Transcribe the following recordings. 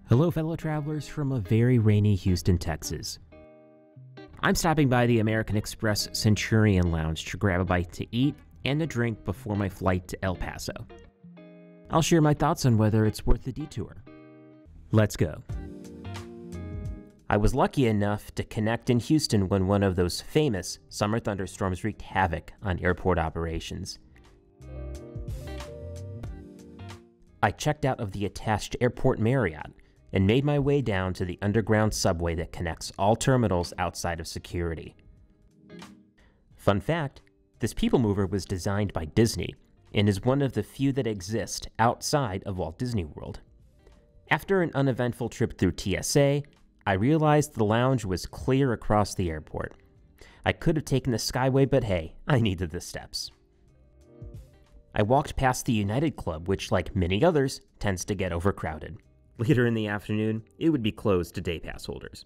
Hello, fellow travelers from a very rainy Houston, Texas. I'm stopping by the American Express Centurion Lounge to grab a bite to eat and a drink before my flight to El Paso. I'll share my thoughts on whether it's worth the detour. Let's go. I was lucky enough to connect in Houston when one of those famous summer thunderstorms wreaked havoc on airport operations. I checked out of the attached airport Marriott and made my way down to the underground subway that connects all terminals outside of security. Fun fact, this people mover was designed by Disney and is one of the few that exist outside of Walt Disney World. After an uneventful trip through TSA, I realized the lounge was clear across the airport. I could have taken the Skyway, but hey, I needed the steps. I walked past the United Club, which, like many others, tends to get overcrowded. Later in the afternoon, it would be closed to day pass holders.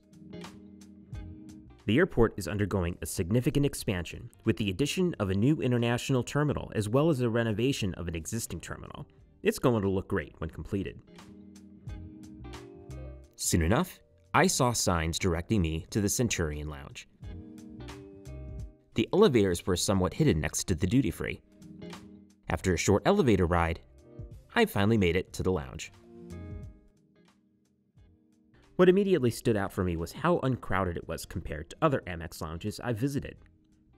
The airport is undergoing a significant expansion with the addition of a new international terminal as well as a renovation of an existing terminal. It's going to look great when completed. Soon enough, I saw signs directing me to the Centurion Lounge. The elevators were somewhat hidden next to the duty-free. After a short elevator ride, I finally made it to the lounge. What immediately stood out for me was how uncrowded it was compared to other Amex lounges I've visited.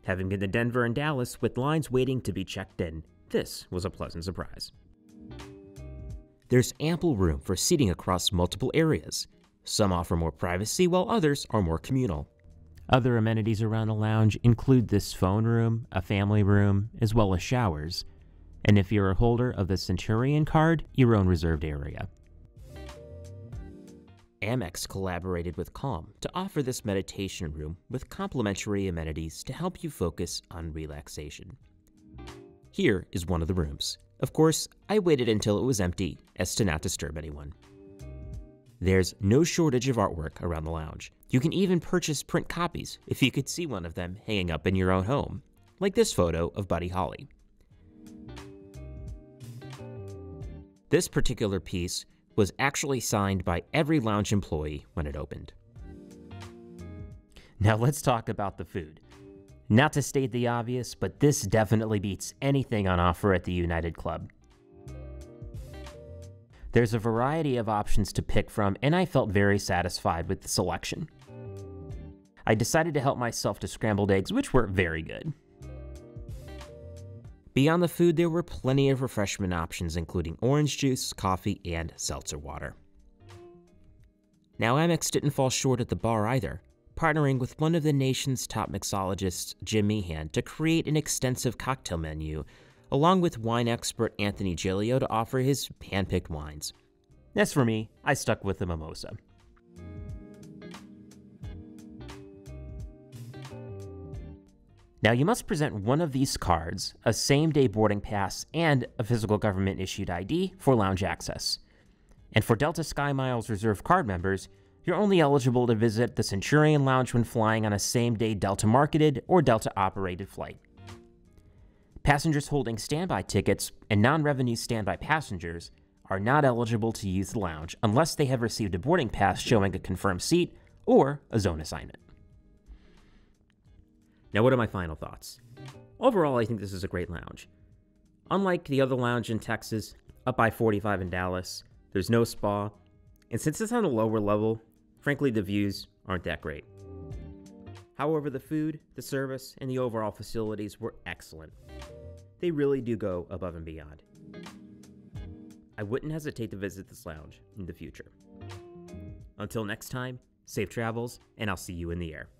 Having been to Denver and Dallas with lines waiting to be checked in, this was a pleasant surprise. There's ample room for seating across multiple areas. Some offer more privacy while others are more communal. Other amenities around the lounge include this phone room, a family room, as well as showers. And if you're a holder of the Centurion card, your own reserved area. Amex collaborated with Calm to offer this meditation room with complimentary amenities to help you focus on relaxation. Here is one of the rooms. Of course, I waited until it was empty as to not disturb anyone. There's no shortage of artwork around the lounge. You can even purchase print copies if you could see one of them hanging up in your own home, like this photo of Buddy Holly. This particular piece was actually signed by every lounge employee when it opened. Now let's talk about the food. Not to state the obvious, but this definitely beats anything on offer at the United Club. There's a variety of options to pick from, and I felt very satisfied with the selection. I decided to help myself to scrambled eggs, which were very good. Beyond the food, there were plenty of refreshment options, including orange juice, coffee, and seltzer water. Now, Amex didn't fall short at the bar either, partnering with one of the nation's top mixologists, Jim Meehan, to create an extensive cocktail menu, along with wine expert Anthony Giglio to offer his hand-picked wines. As for me, I stuck with the mimosa. Now, you must present one of these cards, a same-day boarding pass, and a physical government-issued ID for lounge access. And for Delta SkyMiles Reserve card members, you're only eligible to visit the Centurion Lounge when flying on a same-day Delta-marketed or Delta-operated flight. Passengers holding standby tickets and non-revenue standby passengers are not eligible to use the lounge unless they have received a boarding pass showing a confirmed seat or a zone assignment. Now, what are my final thoughts? Overall, I think this is a great lounge. Unlike the other lounge in Texas, up I-45 in Dallas, there's no spa, and since it's on a lower level, frankly, the views aren't that great. However, the food, the service, and the overall facilities were excellent. They really do go above and beyond. I wouldn't hesitate to visit this lounge in the future. Until next time, safe travels, and I'll see you in the air.